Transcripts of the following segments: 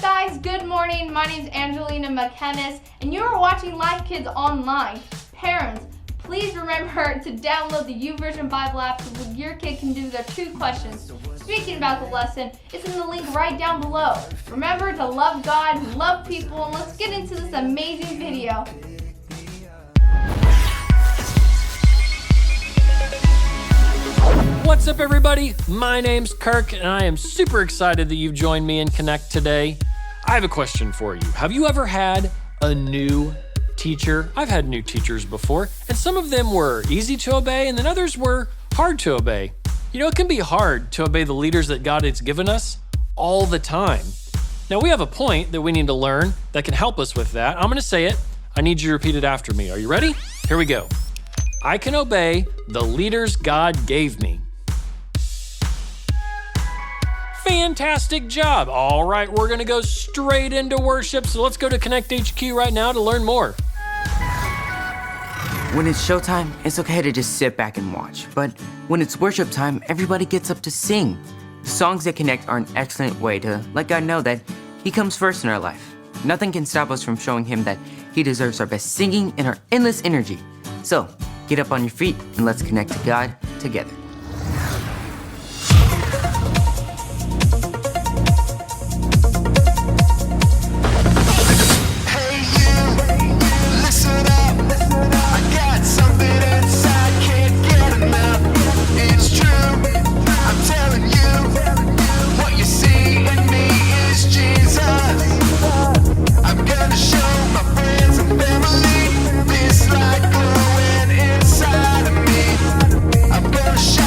guys? Good morning. My name is Angelina McKennis, and you are watching Life Kids Online. Parents, please remember to download the YouVersion Bible app so your kid can do their 2 questions. Speaking about the lesson, it's in the link right down below. Remember to love God, love people, and let's get into this amazing video. What's up, everybody? My name's Kirk, and I am super excited that you've joined me in Konnect today. I have a question for you. Have you ever had a new teacher? I've had new teachers before, and some of them were easy to obey, and then others were hard to obey. You know, it can be hard to obey the leaders that God has given us all the time. Now, we have a point that we need to learn that can help us with that. I'm going to say it. I need you to repeat it after me. Are you ready? Here we go. I can obey the leaders God gave me. Fantastic job. All right, we're gonna go straight into worship. So let's go to Konnect HQ right now to learn more. When it's showtime, it's okay to just sit back and watch. But when it's worship time, everybody gets up to sing. Songs that connect are an excellent way to let God know that He comes first in our life. Nothing can stop us from showing Him that He deserves our best singing and our endless energy. So get up on your feet and let's connect to God together. Show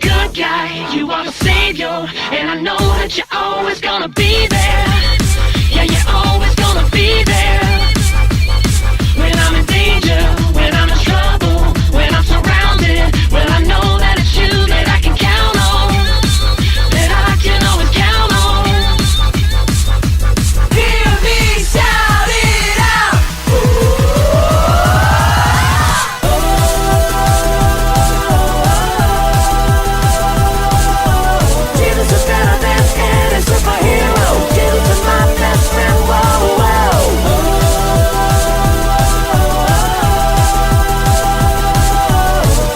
good guy, you are the savior, and I know that you're always gonna be there. Yeah, you're always gonna be there. When I'm in danger, when I'm in trouble, when I'm surrounded, well, I know that it's you that I can count on, that I can always count on. Hear me shout it out. Jesus is better than any superhero. Jesus is my best friend. Whoa, whoa.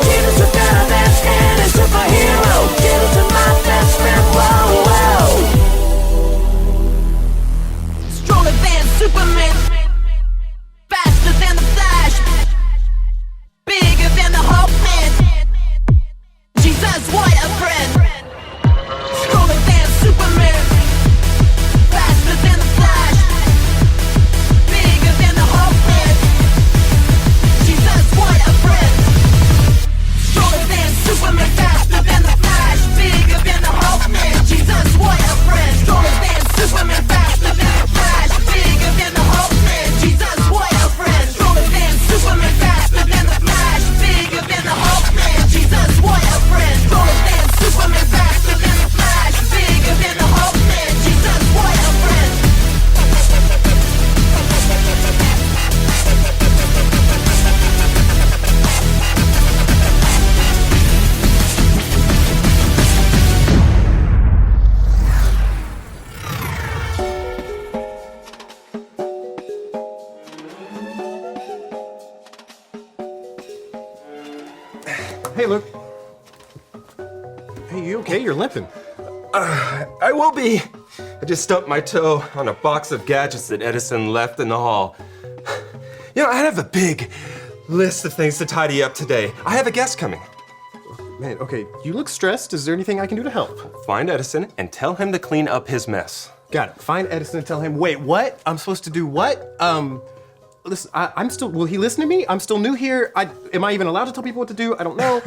Jesus is better than any superhero. Jesus is my best friend. Whoa, whoa. Stronger than Superman, faster than the Flash, bigger than the Hulk man. Jesus, what a friend. Stronger than Superman, faster than the Flash, bigger than the Hulk man. Jesus, what a friend. Stronger than Superman, faster than the Flash, bigger than the Hulk man. Jesus, what a friend. Stronger than Superman, faster than the Flash, bigger than the Hulk man. Jesus, what a friend. Stronger than Superman, faster than the Flash, bigger than the Hulk man. Jesus, what a friend. Stronger than Superman, faster than the Flash, bigger than the Hulk man. Jesus, what a friend. Hey, Luke. Hey, you okay? You're limping. I will be. I just stubbed my toe on a box of gadgets that Edison left in the hall. You know, I have a big list of things to tidy up today. I have a guest coming. Man, okay, you look stressed. Is there anything I can do to help? Find Edison and tell him to clean up his mess. Got it. Find Edison and tell him, wait, what? I'm supposed to do what? Listen, I'm still, will he listen to me? I'm still new here. Am I even allowed to tell people what to do? I don't know.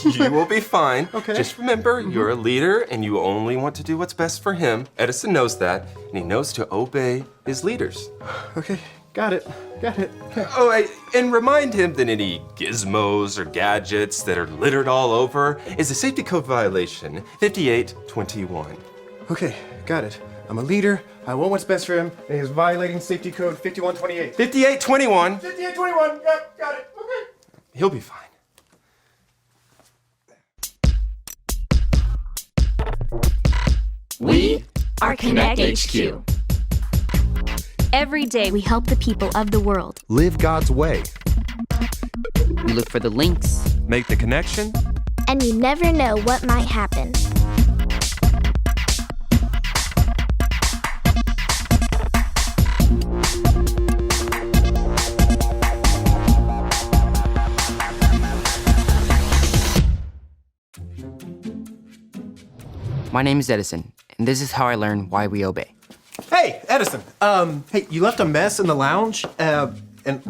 You will be fine. Okay. Just remember, you're a leader and you only want to do what's best for him. Edison knows that, and he knows to obey his leaders. Okay, got it. Oh, and remind him that any gizmos or gadgets that are littered all over is a safety code violation, 5821. Okay, got it. I'm a leader. I want what's best for him. And he's violating safety code 5128. 5821. 5821. Yep, got it. Okay. He'll be fine. We are Konnect HQ. Every day we help the people of the world. Live God's way. We look for the links. Make the connection. And you never know what might happen. My name is Edison, and this is how I learn why we obey. Hey, Edison. Hey, you left a mess in the lounge, and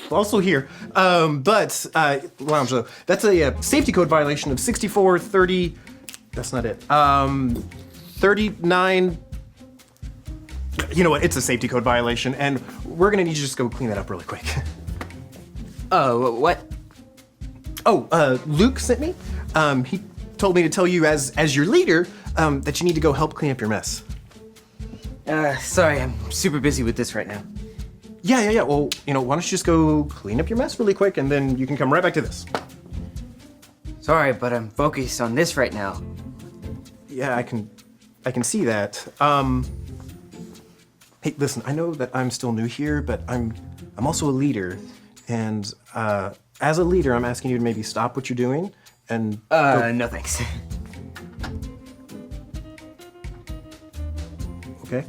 also here. But lounge though. That's a safety code violation of 6430. That's not it. 39. You know what? It's a safety code violation, and we're gonna need you to just go clean that up really quick. What? Oh, Luke sent me. He told me to tell you as your leader that you need to go help clean up your mess. Sorry, I'm super busy with this right now. Yeah. Well, why don't you just go clean up your mess really quick, and then you can come right back to this. Sorry, but I'm focused on this right now. Yeah, I can see that. Hey, listen, I know that I'm still new here, but I'm also a leader, and as a leader, I'm asking you to maybe stop what you're doing and no thanks. Okay.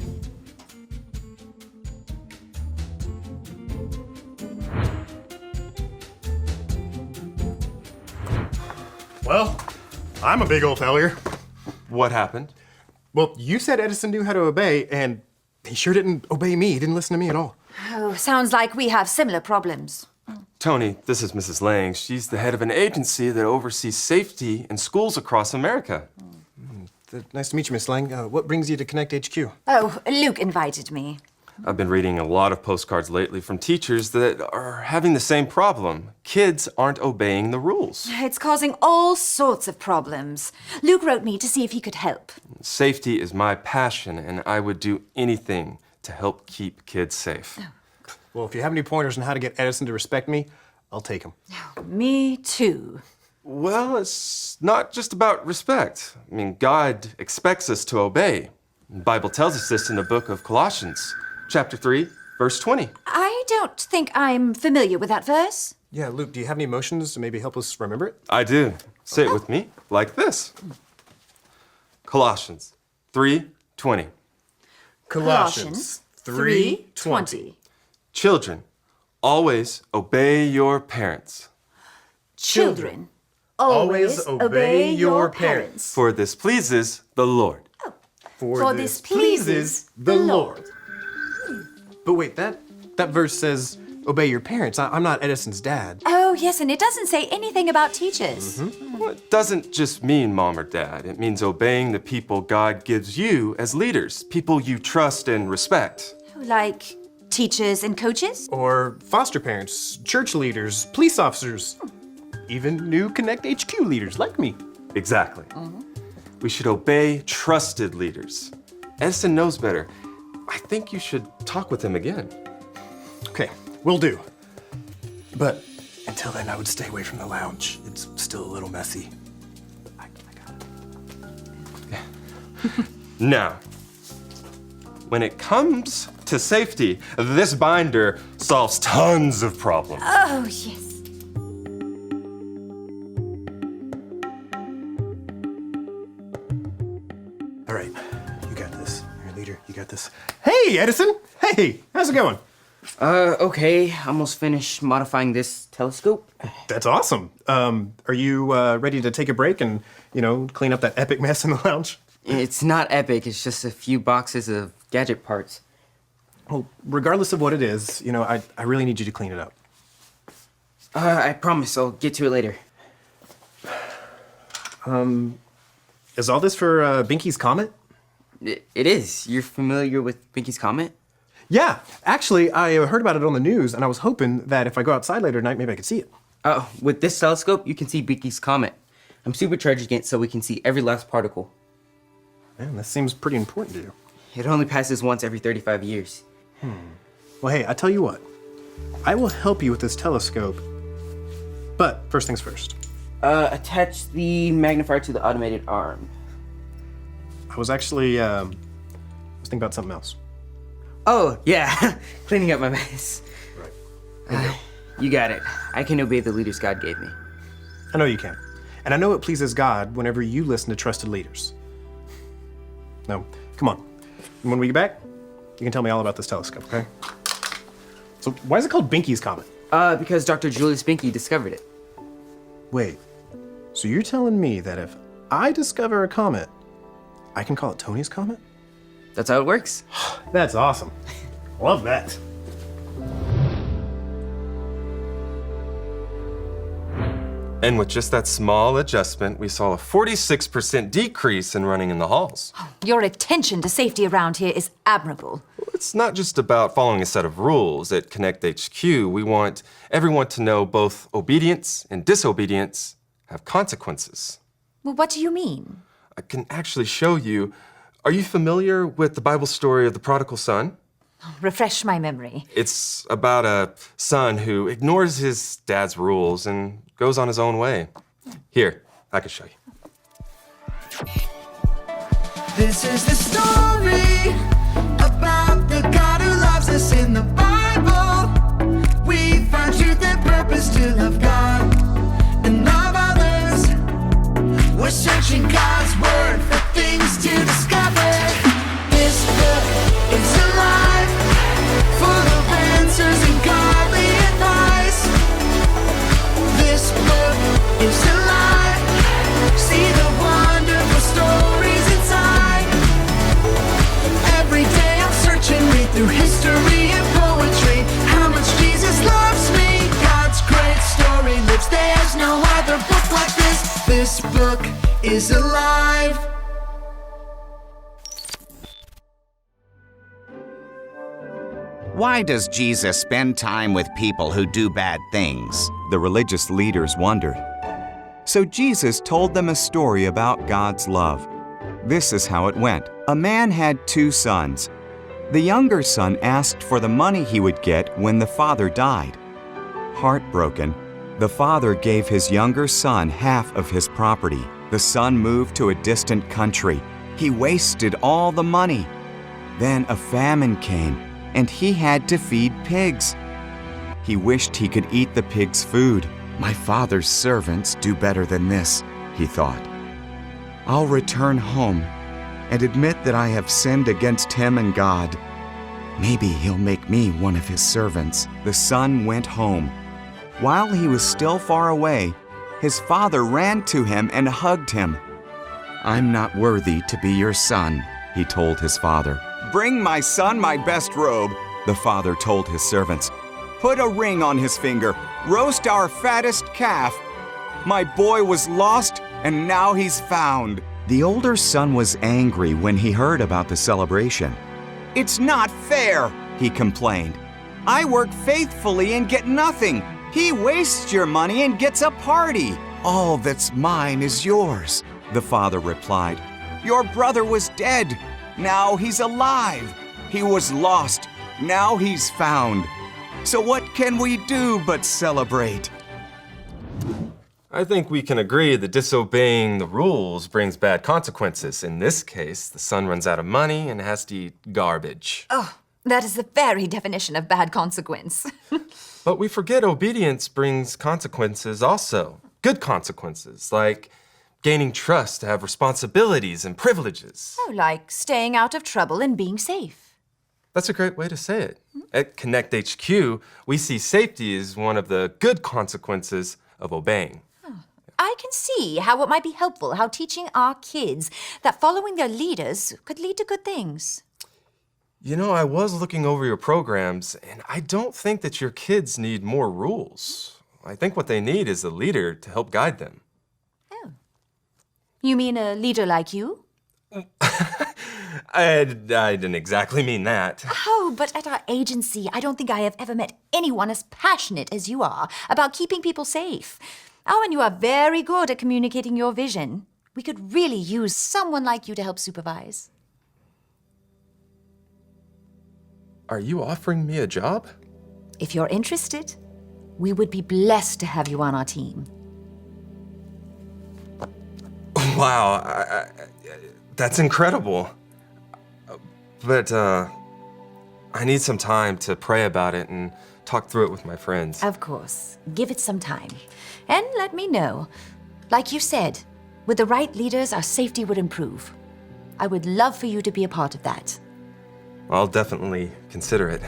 Well, I'm a big old failure. What happened? Well, you said Edison knew how to obey, and he sure didn't obey me. He didn't listen to me at all. Oh, sounds like we have similar problems. Tony, this is Mrs. Lang. She's the head of an agency that oversees safety in schools across America. Nice to meet you, Miss Lang. What brings you to Konnect HQ? Oh, Luke invited me. I've been reading a lot of postcards lately from teachers that are having the same problem. Kids aren't obeying the rules. It's causing all sorts of problems. Luke wrote me to see if he could help. Safety is my passion, and I would do anything to help keep kids safe. Well, if you have any pointers on how to get Edison to respect me, I'll take them. Me too. Well, it's not just about respect. I mean, God expects us to obey. The Bible tells us this in the book of Colossians, chapter 3, verse 20. I don't think I'm familiar with that verse. Yeah, Luke, do you have any emotions to maybe help us remember it? I do. Say it with me, like this. Colossians 3:20. Colossians 3:20. Children, always obey your parents, Children, always obey your parents. for this pleases the Lord. For this pleases the Lord. But wait, that verse says, obey your parents. I'm not Edison's dad. Oh, yes, and it doesn't say anything about teachers. Well, it doesn't just mean mom or dad. It means obeying the people God gives you as leaders, people you trust and respect. Like teachers and coaches? Or foster parents, church leaders, police officers, even new Konnect HQ leaders like me. Exactly. We should obey trusted leaders. Edison knows better. I think you should talk with him again. Okay, will do. But until then, I would stay away from the lounge. It's still a little messy. Now, when it comes to safety, this binder solves tons of problems. Oh, yes. All right, you got this. You're a leader, you got this. Hey, Edison! Hey, how's it going? Okay, almost finished modifying this telescope. That's awesome. Are you ready to take a break and, clean up that epic mess in the lounge? It's not epic, it's just a few boxes of gadget parts. Well, regardless of what it is, I really need you to clean it up. I promise I'll get to it later. Is all this for Binky's Comet? It is. You're familiar with Binky's Comet? Yeah, actually, I heard about it on the news, and I was hoping that if I go outside later tonight, maybe I could see it. With this telescope, you can see Binky's Comet. I'm supercharging it so we can see every last particle. Man, this seems pretty important to you. It only passes once every 35 years. Well, hey, I tell you what. I will help you with this telescope. But first things first. Attach the magnifier to the automated arm. I was actually, thinking about something else. Oh, yeah. Cleaning up my mess. Right. You got it. I can obey the leaders God gave me. I know you can. And I know it pleases God whenever you listen to trusted leaders. Now, come on. And when we get back, you can tell me all about this telescope, okay? So why is it called Binky's Comet? Because Dr. Julius Binky discovered it. Wait, so you're telling me that if I discover a comet, I can call it Tony's Comet? That's how it works. That's awesome. Love that. And with just that small adjustment, we saw a 46% decrease in running in the halls. Your attention to safety around here is admirable. It's not just about following a set of rules. At Konnect HQ, we want everyone to know both obedience and disobedience have consequences. Well, what do you mean? I can actually show you. Are you familiar with the Bible story of the prodigal son? Refresh my memory. It's about a son who ignores his dad's rules and goes on his own way. Here, I can show you. This is the story about the God who loves us in the Bible. We find truth and purpose to love God and love others. We're searching God's word for things to discover. This book is alive, full of answers and godly advice. This book is alive. See the wonderful stories inside. Every day I'm searching, read through history and poetry. How much Jesus loves me, God's grace. act like this book is alive. Why does Jesus spend time with people who do bad things? The religious leaders wondered. So Jesus told them a story about God's love. This is how it went. A man had 2 sons. The younger son asked for the money he would get when the father died. Heartbroken, the father gave his younger son half of his property. The son moved to a distant country. He wasted all the money. Then a famine came, and he had to feed pigs. He wished he could eat the pigs' food. My father's servants do better than this, he thought. I'll return home and admit that I have sinned against him and God. Maybe he'll make me one of his servants. The son went home. While he was still far away, his father ran to him and hugged him. I'm not worthy to be your son, he told his father. Bring my son my best robe, the father told his servants. Put a ring on his finger. Roast our fattest calf. My boy was lost, and now he's found. The older son was angry when he heard about the celebration. It's not fair, he complained. I work faithfully and get nothing. He wastes your money and gets a party. All that's mine is yours, the father replied. Your brother was dead. Now he's alive. He was lost. Now he's found. So what can we do but celebrate? I think we can agree that disobeying the rules brings bad consequences. In this case, the son runs out of money and has to eat garbage. Oh, that is the very definition of bad consequence. But we forget obedience brings consequences also. Good consequences, like gaining trust to have responsibilities and privileges. Oh, like staying out of trouble and being safe. That's a great way to say it. At Konnect HQ, we see safety as one of the good consequences of obeying. I can see how it might be helpful, how teaching our kids that following their leaders could lead to good things. You know, I was looking over your programs, and I don't think that your kids need more rules. I think what they need is a leader to help guide them. Oh. You mean a leader like you? I didn't exactly mean that. Oh, but at our agency, I don't think I have ever met anyone as passionate as you are about keeping people safe. Oh, and you are very good at communicating your vision. We could really use someone like you to help supervise. Are you offering me a job? If you're interested, we would be blessed to have you on our team. Wow, that's incredible. But I need some time to pray about it and talk through it with my friends. Of course. Give it some time. And let me know. Like you said, with the right leaders, our safety would improve. I would love for you to be a part of that. I'll definitely consider it.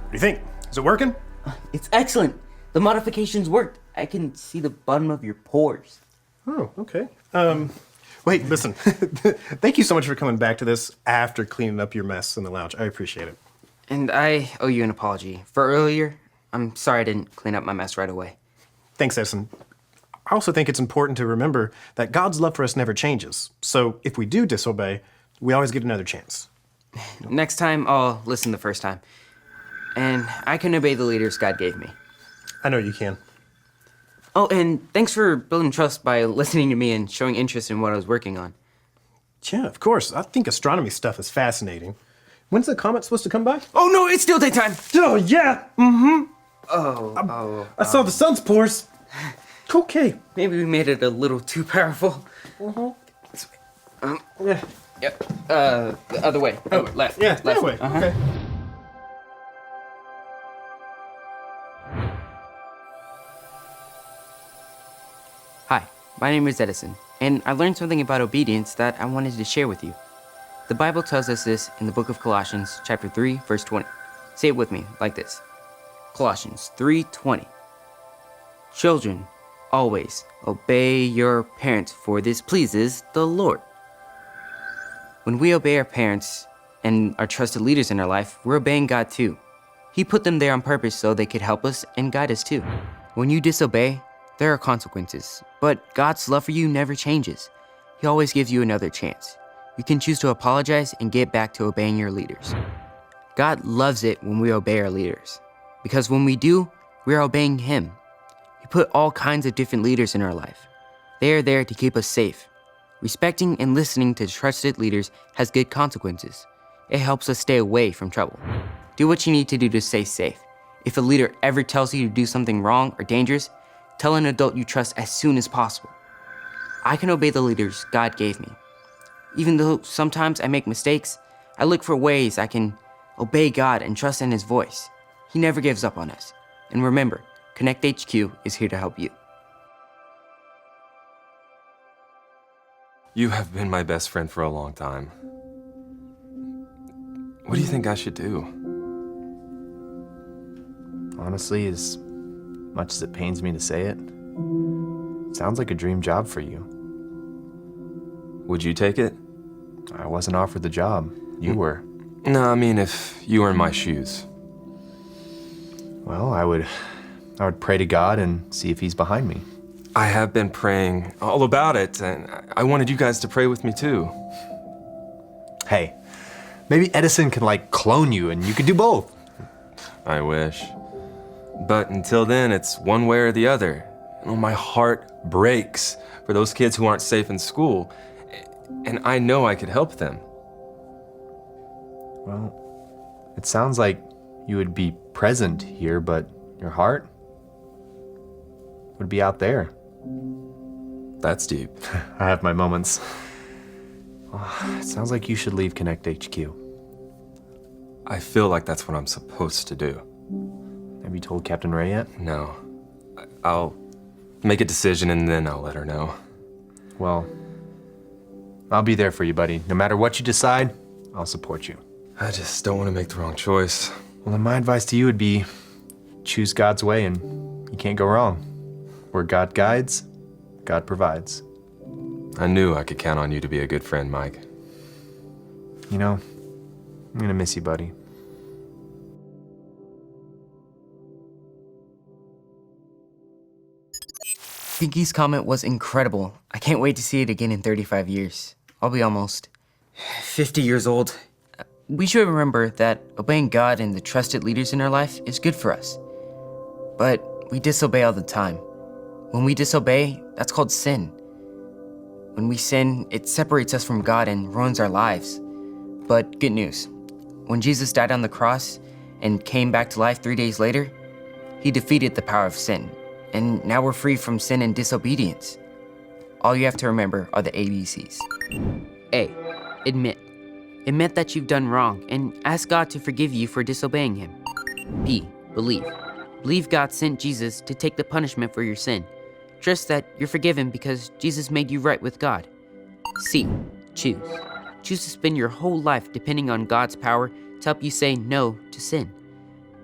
What do you think? Is it working? It's excellent. The modifications worked. I can see the bottom of your pores. Oh, okay. Wait, listen. Thank you so much for coming back to this after cleaning up your mess in the lounge. I appreciate it. And I owe you an apology. For earlier, I'm sorry I didn't clean up my mess right away. Thanks, Edison. I also think it's important to remember that God's love for us never changes. So if we do disobey, we always get another chance. Next time, I'll listen the first time. And I can obey the leaders God gave me. I know you can. Oh, and thanks for building trust by listening to me and showing interest in what I was working on. Yeah, of course. I think astronomy stuff is fascinating. When's the comet supposed to come by? Oh, no, it's still daytime. Oh, yeah. Mm-hmm. I saw Oh. the sun's pores. Okay. Maybe we made it a little too powerful. Yeah. Yep. The other way. Oh, left. Yeah, left. that way. Okay. Hi, my name is Edison, and I learned something about obedience that I wanted to share with you. The Bible tells us this in the book of Colossians, chapter 3, verse 20. Say it with me, like this. Colossians 3:20. Children, always obey your parents, for this pleases the Lord. When we obey our parents and our trusted leaders in our life, we're obeying God too. He put them there on purpose so they could help us and guide us too. When you disobey, there are consequences, but God's love for you never changes. He always gives you another chance. You can choose to apologize and get back to obeying your leaders. God loves it when we obey our leaders, because when we do, we are obeying Him. He put all kinds of different leaders in our life. They are there to keep us safe. Respecting and listening to trusted leaders has good consequences. It helps us stay away from trouble. Do what you need to do to stay safe. If a leader ever tells you to do something wrong or dangerous, tell an adult you trust as soon as possible. I can obey the leaders God gave me. Even though sometimes I make mistakes, I look for ways I can obey God and trust in His voice. He never gives up on us. And remember, Konnect HQ is here to help you. You have been my best friend for a long time. What do you think I should do? Honestly, as much as it pains me to say it, sounds like a dream job for you. Would you take it? I wasn't offered the job. You were. No, I mean if you were in my shoes. Well, I would pray to God and see if He's behind me. I have been praying all about it, and I wanted you guys to pray with me too. Hey, maybe Edison can clone you and you could do both. I wish. But until then, it's one way or the other. My heart breaks for those kids who aren't safe in school, and I know I could help them. Well, it sounds like you would be present here, but your heart would be out there. That's deep. I have my moments. It sounds like you should leave Konnect HQ. I feel like that's what I'm supposed to do. Have you told Captain Ray yet? No. I'll make a decision and then I'll let her know. Well, I'll be there for you, buddy. No matter what you decide, I'll support you. I just don't want to make the wrong choice. Well, then my advice to you would be choose God's way and you can't go wrong. Where God guides, God provides. I knew I could count on you to be a good friend, Mike. You know, I'm gonna miss you, buddy. Pinky's comment was incredible. I can't wait to see it again in 35 years. I'll be almost 50 years old. We should remember that obeying God and the trusted leaders in our life is good for us. But we disobey all the time. When we disobey, that's called sin. When we sin, it separates us from God and ruins our lives. But good news. When Jesus died on the cross and came back to life 3 days later, He defeated the power of sin. And now we're free from sin and disobedience. All you have to remember are the ABCs. A, admit. Admit that you've done wrong and ask God to forgive you for disobeying Him. B, believe. Believe God sent Jesus to take the punishment for your sin. Trust that you're forgiven because Jesus made you right with God. C, choose. Choose to spend your whole life depending on God's power to help you say no to sin.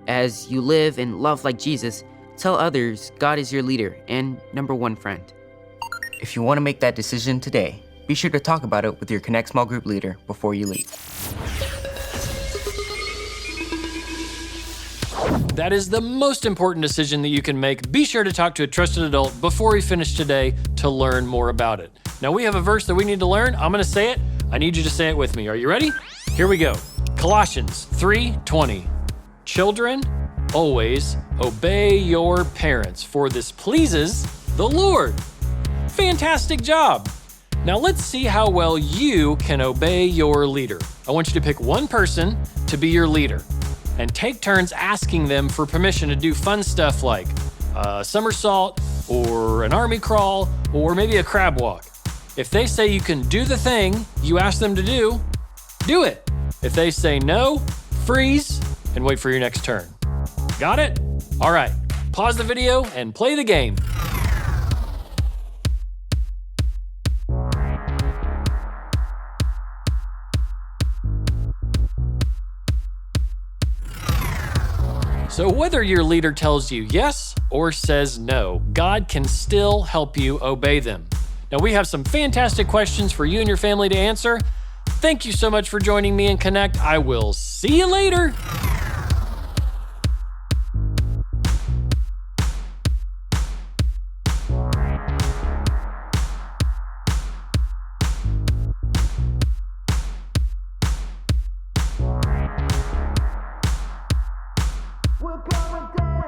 As you live and love like Jesus, tell others God is your leader and number one friend. If you want to make that decision today, be sure to talk about it with your Konnect small group leader before you leave. That is the most important decision that you can make. Be sure to talk to a trusted adult before we finish today to learn more about it. Now we have a verse that we need to learn. I'm gonna say it. I need you to say it with me. Are you ready? Here we go. Colossians 3:20. Children, always obey your parents, for this pleases the Lord. Fantastic job. Now let's see how well you can obey your leader. I want you to pick one person to be your leader and take turns asking them for permission to do fun stuff like a somersault or an army crawl or maybe a crab walk. If they say you can do the thing you ask them to do it. If they say no, freeze and wait for your next turn. Got it? All right, pause the video and play the game. So whether your leader tells you yes or says no, God can still help you obey them. Now we have some fantastic questions for you and your family to answer. Thank you so much for joining me in Konnect. I will see you later. going down.